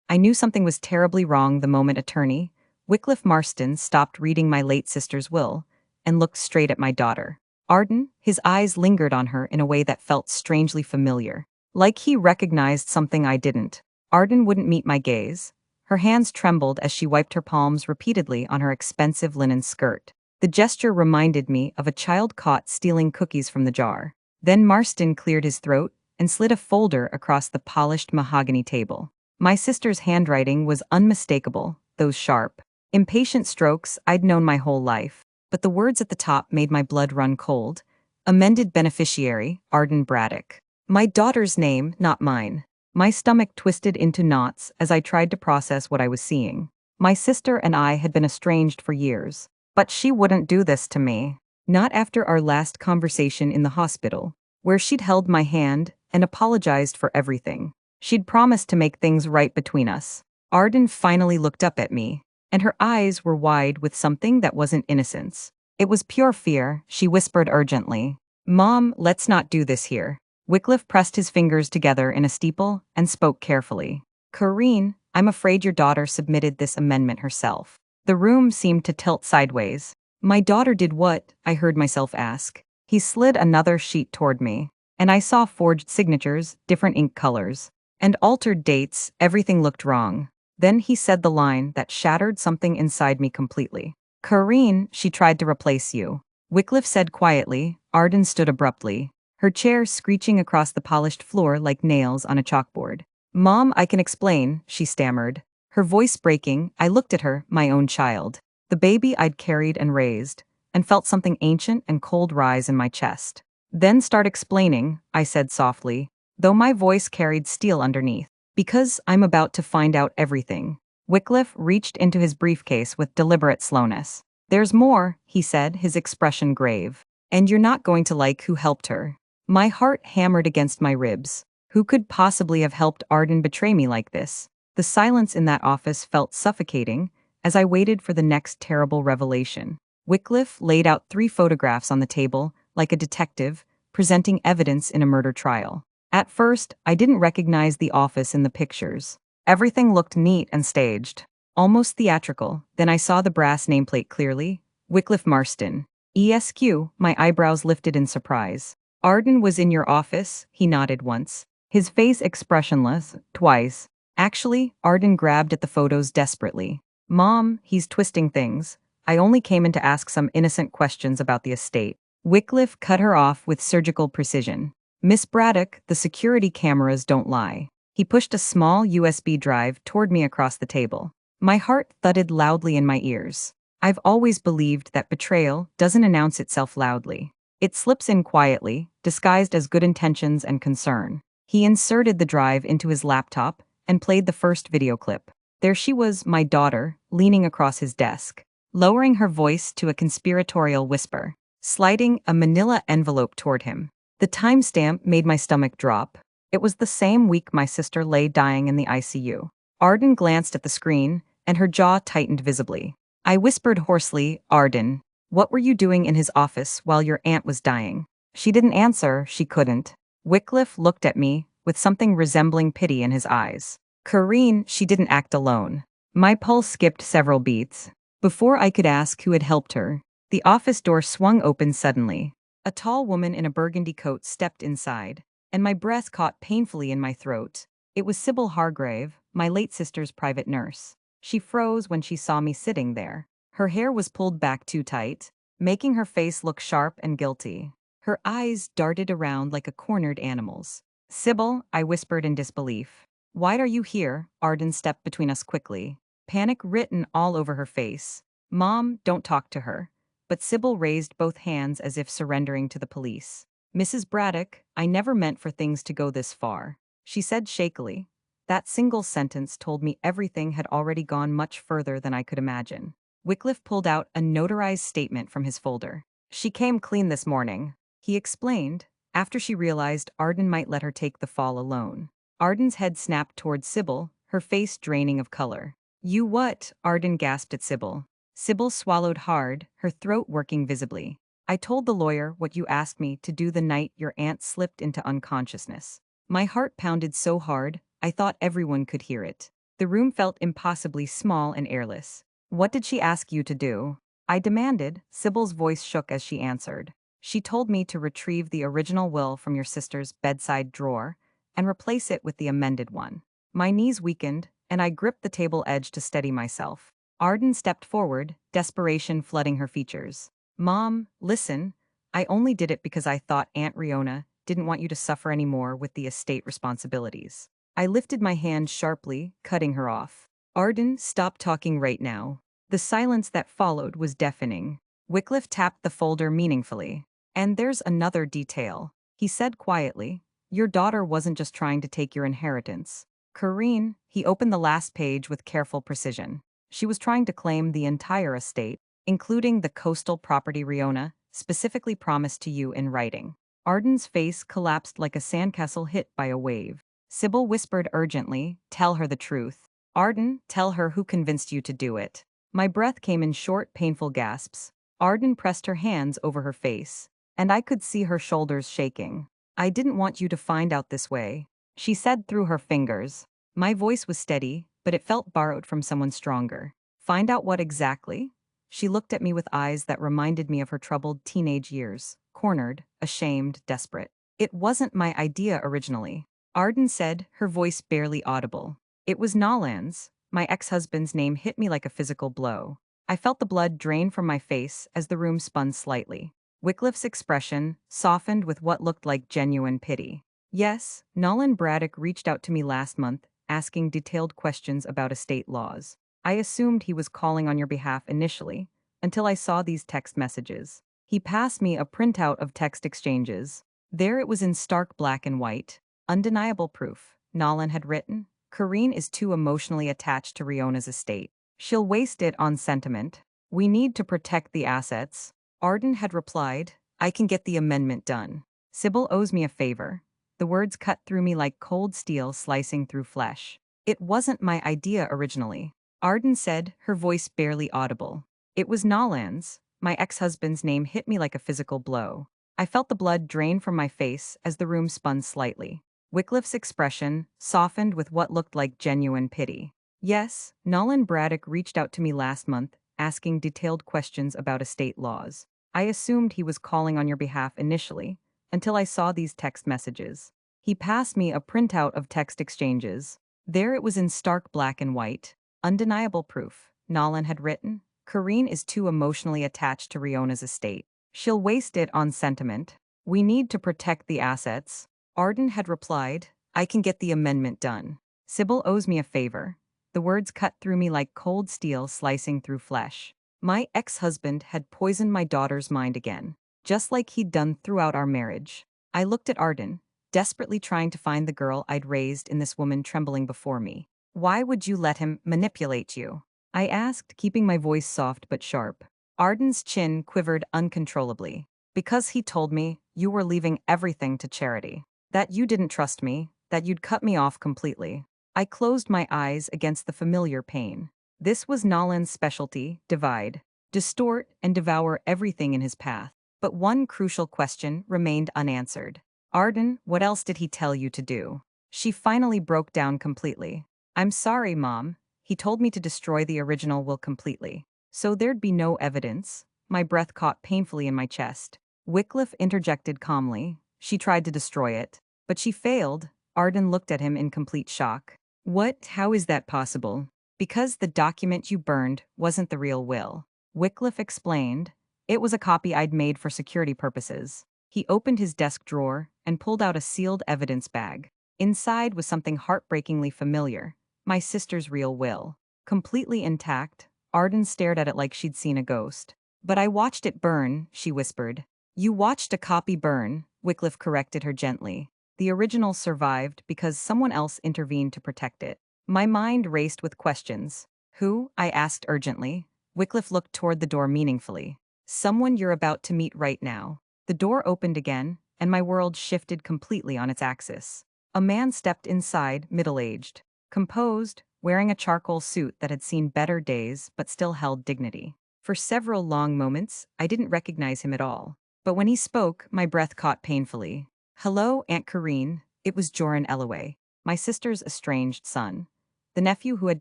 I knew something was terribly wrong the moment attorney Wycliffe Marston stopped reading my late sister's will and looked straight at my daughter. Arden, his eyes lingered on her in a way that felt strangely familiar. Like he recognized something I didn't. Arden wouldn't meet my gaze. Her hands trembled as she wiped her palms repeatedly on her expensive linen skirt. The gesture reminded me of a child caught stealing cookies from the jar. Then Marston cleared his throat and slid a folder across the polished mahogany table. My sister's handwriting was unmistakable, those sharp, impatient strokes I'd known my whole life, but the words at the top made my blood run cold. Amended beneficiary, Arden Braddock. My daughter's name, not mine. My stomach twisted into knots as I tried to process what I was seeing. My sister and I had been estranged for years, but she wouldn't do this to me. Not after our last conversation in the hospital, where she'd held my hand and apologized for everything. She'd promised to make things right between us. Arden finally looked up at me, and her eyes were wide with something that wasn't innocence. It was pure fear. She whispered urgently, "Mom, let's not do this here." Wycliffe pressed his fingers together in a steeple and spoke carefully. "Corrine, I'm afraid your daughter submitted this amendment herself." The room seemed to tilt sideways. "My daughter did what?" I heard myself ask. He slid another sheet toward me, and I saw forged signatures, different ink colors, and altered dates. Everything looked wrong. Then he said the line that shattered something inside me completely. "Corrine, she tried to replace you." Wycliffe said quietly. Arden stood abruptly, her chair screeching across the polished floor like nails on a chalkboard. "Mom, I can explain," she stammered, her voice breaking. I looked at her, my own child, the baby I'd carried and raised, and felt something ancient and cold rise in my chest. "Then start explaining," I said softly, though my voice carried steel underneath. "Because I'm about to find out everything." Wycliffe reached into his briefcase with deliberate slowness. "There's more," he said, his expression grave. "And you're not going to like who helped her." My heart hammered against my ribs. Who could possibly have helped Arden betray me like this? The silence in that office felt suffocating as I waited for the next terrible revelation. Wycliffe laid out 3 photographs on the table, like a detective, presenting evidence in a murder trial. At first, I didn't recognize the office in the pictures. Everything looked neat and staged, almost theatrical. Then I saw the brass nameplate clearly. Wycliffe Marston. ESQ, my eyebrows lifted in surprise. "Arden was in your office," he nodded once, his face expressionless, twice. Actually, Arden grabbed at the photos desperately. "Mom, he's twisting things. I only came in to ask some innocent questions about the estate." Wycliffe cut her off with surgical precision. "Miss Braddock, the security cameras don't lie." He pushed a small USB drive toward me across the table. My heart thudded loudly in my ears. I've always believed that betrayal doesn't announce itself loudly. It slips in quietly, disguised as good intentions and concern. He inserted the drive into his laptop and played the first video clip. There she was, my daughter, leaning across his desk, lowering her voice to a conspiratorial whisper, sliding a manila envelope toward him. The timestamp made my stomach drop. It was the same week my sister lay dying in the ICU. Arden glanced at the screen, and her jaw tightened visibly. I whispered hoarsely, "Arden, what were you doing in his office while your aunt was dying?" She didn't answer. She couldn't. Wycliffe looked at me with something resembling pity in his eyes. "Corrine, she didn't act alone." My pulse skipped several beats. Before I could ask who had helped her, the office door swung open suddenly. A tall woman in a burgundy coat stepped inside, and my breath caught painfully in my throat. It was Sybil Hargrave, my late sister's private nurse. She froze when she saw me sitting there. Her hair was pulled back too tight, making her face look sharp and guilty. Her eyes darted around like a cornered animal's. "Sybil," I whispered in disbelief. "Why are you here?" Arden stepped between us quickly, panic written all over her face. "Mom, don't talk to her." But Sybil raised both hands as if surrendering to the police. "Mrs. Braddock, I never meant for things to go this far," she said shakily. That single sentence told me everything had already gone much further than I could imagine. Wycliffe pulled out a notarized statement from his folder. "She came clean this morning," he explained, after she realized Arden might let her take the fall alone. Arden's head snapped towards Sybil, her face draining of color. "You what?" Arden gasped at Sybil. Sybil swallowed hard, her throat working visibly. "I told the lawyer what you asked me to do the night your aunt slipped into unconsciousness." My heart pounded so hard, I thought everyone could hear it. The room felt impossibly small and airless. What did she ask you to do? I demanded. Sybil's voice shook as she answered. She told me to retrieve the original will from your sister's bedside drawer and replace it with the amended one. My knees weakened, and I gripped the table edge to steady myself. Arden stepped forward, desperation flooding her features. Mom, listen. I only did it because I thought Aunt Riona didn't want you to suffer anymore with the estate responsibilities. I lifted my hand sharply, cutting her off. Arden, stop talking right now. The silence that followed was deafening. Wycliffe tapped the folder meaningfully. And there's another detail. He said quietly, your daughter wasn't just trying to take your inheritance. Karine, he opened the last page with careful precision. She was trying to claim the entire estate, including the coastal property Riona specifically promised to you in writing. Arden's face collapsed like a sandcastle hit by a wave. Sybil whispered urgently, tell her the truth. Arden, tell her who convinced you to do it. My breath came in short, painful gasps. Arden pressed her hands over her face, and I could see her shoulders shaking. I didn't want you to find out this way, she said through her fingers. My voice was steady, but it felt borrowed from someone stronger. Find out what exactly? She looked at me with eyes that reminded me of her troubled teenage years, cornered, ashamed, desperate. It wasn't my idea originally, Arden said, her voice barely audible. It was Nolan's. My ex-husband's name hit me like a physical blow. I felt the blood drain from my face as the room spun slightly. Wycliffe's expression softened with what looked like genuine pity. Yes, Nolan Braddock reached out to me last month, asking detailed questions about estate laws. I assumed he was calling on your behalf initially, until I saw these text messages. He passed me a printout of text exchanges. There it was in stark black and white. Undeniable proof. Nolan had written, Karine is too emotionally attached to Riona's estate. She'll waste it on sentiment. We need to protect the assets. Arden had replied, I can get the amendment done. Sybil owes me a favor. The words cut through me like cold steel slicing through flesh. It wasn't my idea originally, Arden said, her voice barely audible. It was Nolan's. My ex-husband's name hit me like a physical blow. I felt the blood drain from my face as the room spun slightly. Wycliffe's expression softened with what looked like genuine pity. Yes, Nolan Braddock reached out to me last month, asking detailed questions about estate laws. I assumed he was calling on your behalf initially, until I saw these text messages. He passed me a printout of text exchanges. There it was in stark black and white. Undeniable proof. Nolan had written, Karine is too emotionally attached to Riona's estate. She'll waste it on sentiment. We need to protect the assets. Arden had replied, I can get the amendment done. Sybil owes me a favor. The words cut through me like cold steel slicing through flesh. My ex-husband had poisoned my daughter's mind again, just like he'd done throughout our marriage. I looked at Arden, desperately trying to find the girl I'd raised in this woman trembling before me. Why would you let him manipulate you? I asked, keeping my voice soft but sharp. Arden's chin quivered uncontrollably. Because he told me you were leaving everything to charity. That you didn't trust me, that you'd cut me off completely. I closed my eyes against the familiar pain. This was Nolan's specialty, divide, distort, and devour everything in his path. But one crucial question remained unanswered. Arden, what else did he tell you to do? She finally broke down completely. I'm sorry, Mom. He told me to destroy the original will completely. So there'd be no evidence. My breath caught painfully in my chest. Wycliffe interjected calmly. She tried to destroy it. But she failed. Arden looked at him in complete shock. What? How is that possible? Because the document you burned wasn't the real will. Wycliffe explained. It was a copy I'd made for security purposes. He opened his desk drawer and pulled out a sealed evidence bag. Inside was something heartbreakingly familiar. My sister's real will. Completely intact, Arden stared at it like she'd seen a ghost. But I watched it burn, she whispered. You watched a copy burn, Wycliffe corrected her gently. The original survived because someone else intervened to protect it. My mind raced with questions. Who? I asked urgently. Wycliffe looked toward the door meaningfully. Someone you're about to meet right now. The door opened again, and my world shifted completely on its axis. A man stepped inside, middle-aged, composed, wearing a charcoal suit that had seen better days but still held dignity. For several long moments, I didn't recognize him at all. But when he spoke, my breath caught painfully. Hello, Aunt Karine. It was Joran Ellaway, my sister's estranged son. the nephew who had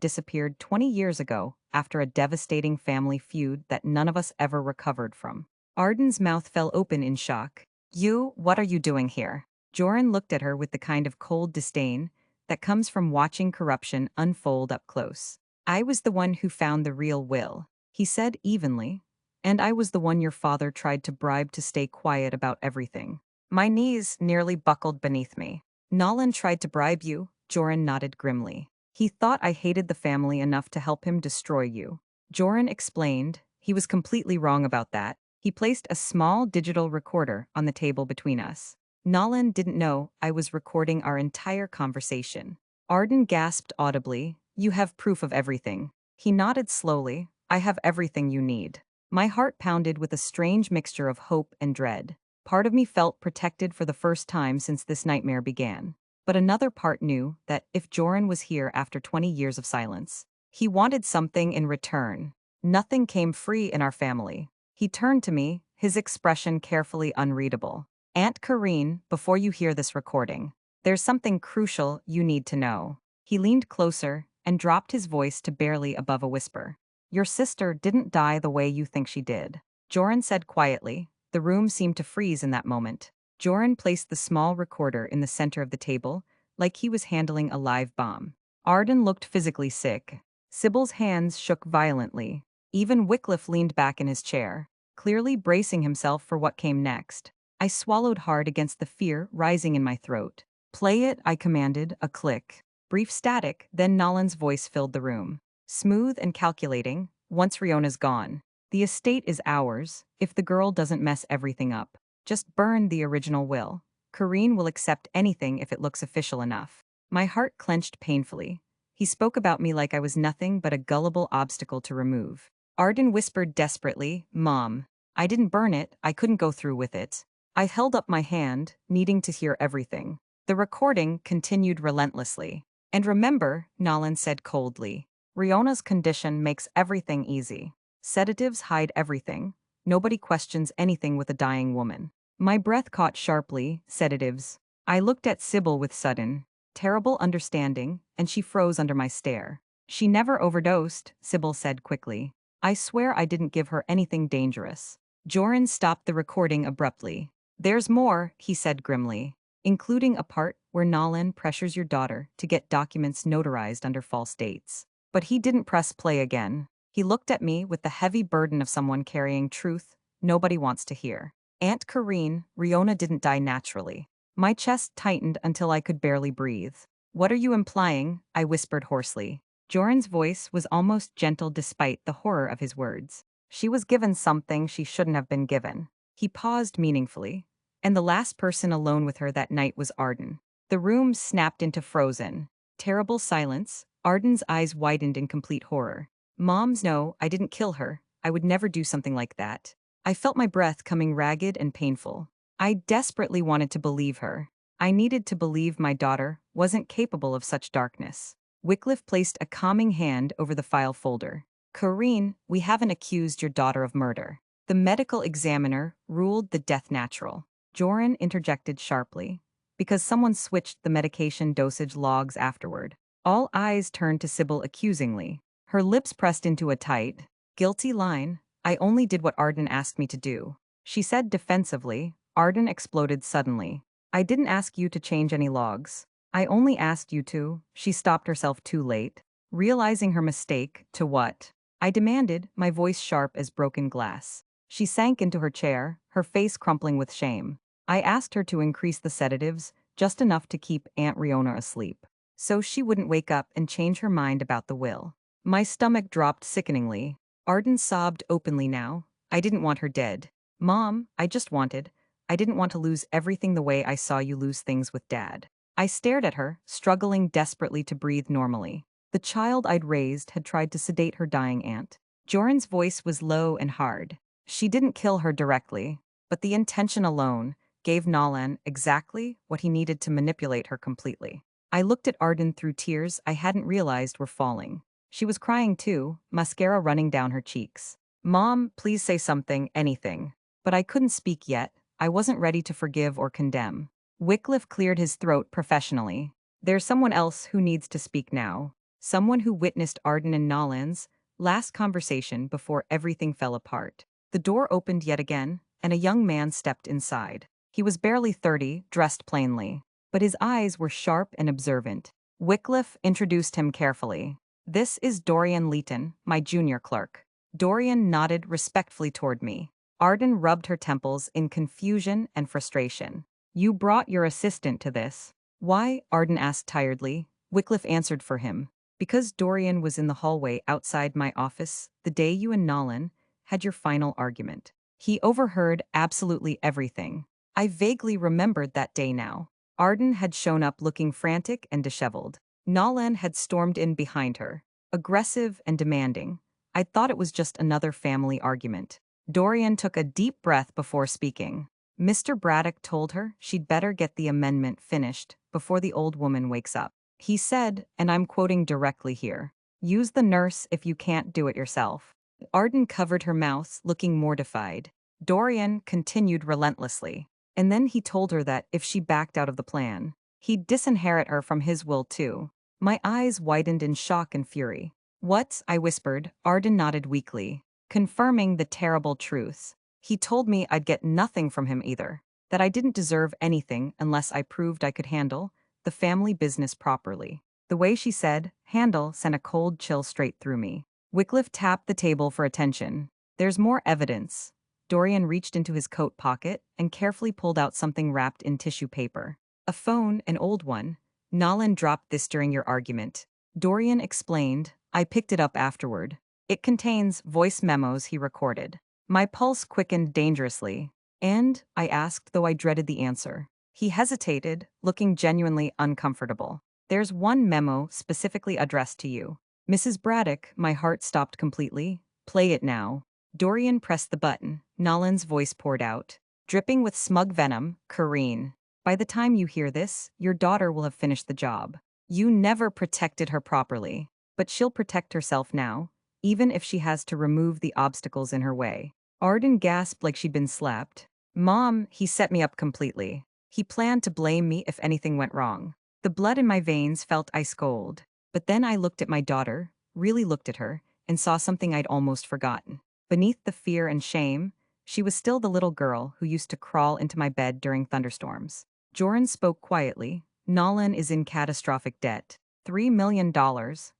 disappeared 20 years ago after a devastating family feud that none of us ever recovered from. Arden's mouth fell open in shock. What are you doing here? Joran looked at her with the kind of cold disdain that comes from watching corruption unfold up close. I was the one who found the real will, he said evenly, and I was the one your father tried to bribe to stay quiet about everything. My knees nearly buckled beneath me. Nolan tried to bribe you, Joran nodded grimly. He thought I hated the family enough to help him destroy you. Joran explained. He was completely wrong about that. He placed a small digital recorder on the table between us. Nolan didn't know I was recording our entire conversation. Arden gasped audibly. You have proof of everything. He nodded slowly. I have everything you need. My heart pounded with a strange mixture of hope and dread. Part of me felt protected for the first time since this nightmare began. But another part knew that if Joran was here after 20 years of silence, he wanted something in return. Nothing came free in our family. He turned to me, his expression carefully unreadable. Aunt Karine, before you hear this recording, there's something crucial you need to know. He leaned closer and dropped his voice to barely above a whisper. Your sister didn't die the way you think she did. Joran said quietly. The room seemed to freeze in that moment. Joran placed the small recorder in the center of the table, like he was handling a live bomb. Arden looked physically sick. Sybil's hands shook violently. Even Wycliffe leaned back in his chair, clearly bracing himself for what came next. I swallowed hard against the fear rising in my throat. Play it, I commanded, a click. Brief static, then Nolan's voice filled the room. Smooth and calculating, once Riona's gone. The estate is ours, if the girl doesn't mess everything up. Just burn the original will. Karine will accept anything if it looks official enough. My heart clenched painfully. He spoke about me like I was nothing but a gullible obstacle to remove. Arden whispered desperately, Mom, I didn't burn it, I couldn't go through with it. I held up my hand, needing to hear everything. The recording continued relentlessly. And remember, Nolan said coldly, Riona's condition makes everything easy. Sedatives hide everything. Nobody questions anything with a dying woman. My breath caught sharply. Sedatives. I looked at Sybil with sudden, terrible understanding, and she froze under my stare. She never overdosed, Sybil said quickly. I swear I didn't give her anything dangerous. Joran stopped the recording abruptly. There's more, he said grimly, including a part where Nolan pressures your daughter to get documents notarized under false dates. But he didn't press play again. He looked at me with the heavy burden of someone carrying truth nobody wants to hear. Aunt Karine, Riona didn't die naturally. My chest tightened until I could barely breathe. What are you implying? I whispered hoarsely. Joran's voice was almost gentle despite the horror of his words. She was given something she shouldn't have been given. He paused meaningfully, and the last person alone with her that night was Arden. The room snapped into frozen, terrible silence. Arden's eyes widened in complete horror. Moms, no, I didn't kill her. I would never do something like that. I felt my breath coming ragged and painful. I desperately wanted to believe her. I needed to believe my daughter wasn't capable of such darkness. Wycliffe placed a calming hand over the file folder. Karine, we haven't accused your daughter of murder. The medical examiner ruled the death natural. Joran interjected sharply, because someone switched the medication dosage logs afterward. All eyes turned to Sybil accusingly. Her lips pressed into a tight, guilty line. I only did what Arden asked me to do. She said defensively. Arden exploded suddenly. I didn't ask you to change any logs. I only asked you to. She stopped herself too late, realizing her mistake. To what? I demanded, my voice sharp as broken glass. She sank into her chair, her face crumpling with shame. I asked her to increase the sedatives, just enough to keep Aunt Riona asleep, so she wouldn't wake up and change her mind about the will. My stomach dropped sickeningly. Arden sobbed openly now. I didn't want her dead. Mom, I didn't want to lose everything the way I saw you lose things with Dad. I stared at her, struggling desperately to breathe normally. The child I'd raised had tried to sedate her dying aunt. Joran's voice was low and hard. She didn't kill her directly, but the intention alone gave Nolan exactly what he needed to manipulate her completely. I looked at Arden through tears I hadn't realized were falling. She was crying too, mascara running down her cheeks. Mom, please say something, anything. But I couldn't speak yet. I wasn't ready to forgive or condemn. Wycliffe cleared his throat professionally. There's someone else who needs to speak now. someone who witnessed Arden and Nolan's last conversation before everything fell apart. The door opened yet again, and a young man stepped inside. He was barely 30, dressed plainly, but his eyes were sharp and observant. Wycliffe introduced him carefully. "This is Dorian Leeton, my junior clerk." Dorian nodded respectfully toward me. Arden rubbed her temples in confusion and frustration. "You brought your assistant to this." "Why?" Arden asked tiredly. Wycliffe answered for him. "Because Dorian was in the hallway outside my office the day you and Nolan had your final argument. He overheard absolutely everything." I vaguely remembered that day now. Arden had shown up looking frantic and disheveled. Nolan had stormed in behind her, aggressive and demanding. I thought it was just another family argument. Dorian took a deep breath before speaking. Mr. Braddock told her she'd better get the amendment finished before the old woman wakes up. He said, and I'm quoting directly here, "Use the nurse if you can't do it yourself." Arden covered her mouth, looking mortified. Dorian continued relentlessly. And then he told her that if she backed out of the plan, he'd disinherit her from his will too. My eyes widened in shock and fury. "What?" I whispered. Arden nodded weakly, confirming the terrible truth. He told me I'd get nothing from him either, that I didn't deserve anything unless I proved I could handle the family business properly. The way she said "handle" sent a cold chill straight through me. Wycliffe tapped the table for attention. "There's more evidence." Dorian reached into his coat pocket and carefully pulled out something wrapped in tissue paper. "A phone, an old one. Nolan dropped this during your argument." Dorian explained. I picked it up afterward. "It contains voice memos he recorded." My pulse quickened dangerously. "And?" I asked, though I dreaded the answer. He hesitated, looking genuinely uncomfortable. "There's one memo specifically addressed to you." "Mrs. Braddock." My heart stopped completely. "Play it now." Dorian pressed the button. Nolan's voice poured out, dripping with smug venom. "Kareen, by the time you hear this, your daughter will have finished the job. You never protected her properly, but she'll protect herself now, even if she has to remove the obstacles in her way." Arden gasped like she'd been slapped. "Mom," he set me up completely. He planned to blame me if anything went wrong. The blood in my veins felt ice cold. But then I looked at my daughter, really looked at her, and saw something I'd almost forgotten. Beneath the fear and shame, she was still the little girl who used to crawl into my bed during thunderstorms. Joran spoke quietly. "Nolan is in catastrophic debt. $3 million.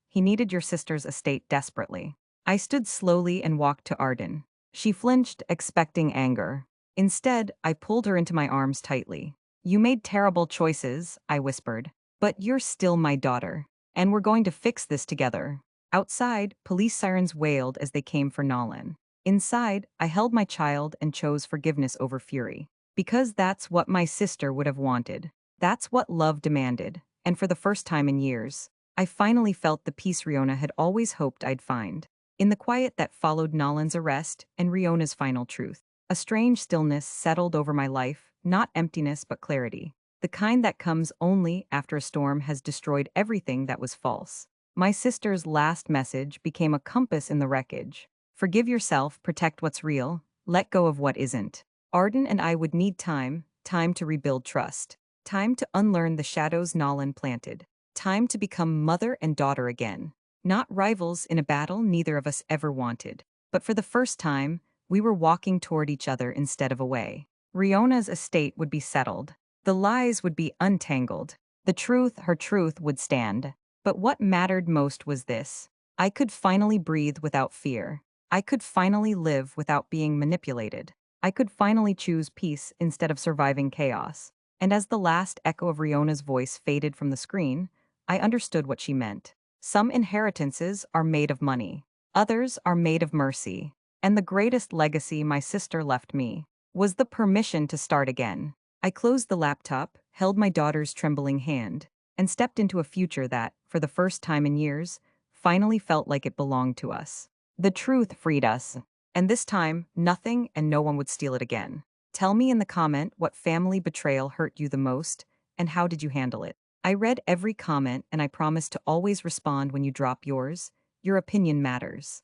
He needed your sister's estate desperately." I stood slowly and walked to Arden. She flinched, expecting anger. Instead, I pulled her into my arms tightly. "You made terrible choices," I whispered. "But you're still my daughter. And we're going to fix this together." Outside, police sirens wailed as they came for Nolan. Inside, I held my child and chose forgiveness over fury. Because that's what my sister would have wanted. That's what love demanded. And for the first time in years, I finally felt the peace Riona had always hoped I'd find. In the quiet that followed Nolan's arrest and Riona's final truth, a strange stillness settled over my life, not emptiness but clarity. The kind that comes only after a storm has destroyed everything that was false. My sister's last message became a compass in the wreckage. Forgive yourself, protect what's real, let go of what isn't. Arden and I would need time to rebuild trust, time to unlearn the shadows Nolan planted, time to become mother and daughter again. Not rivals in a battle neither of us ever wanted. But for the first time, we were walking toward each other instead of away. Riona's estate would be settled. The lies would be untangled. The truth, her truth, would stand. But what mattered most was this. I could finally breathe without fear. I could finally live without being manipulated. I could finally choose peace instead of surviving chaos. And as the last echo of Riona's voice faded from the screen, I understood what she meant. Some inheritances are made of money. Others are made of mercy. And the greatest legacy my sister left me was the permission to start again. I closed the laptop, held my daughter's trembling hand, and stepped into a future that, for the first time in years, finally felt like it belonged to us. The truth freed us. And this time, nothing and no one would steal it again. Tell me in the comment what family betrayal hurt you the most, and how did you handle it? I read every comment and I promise to always respond when you drop yours. Your opinion matters.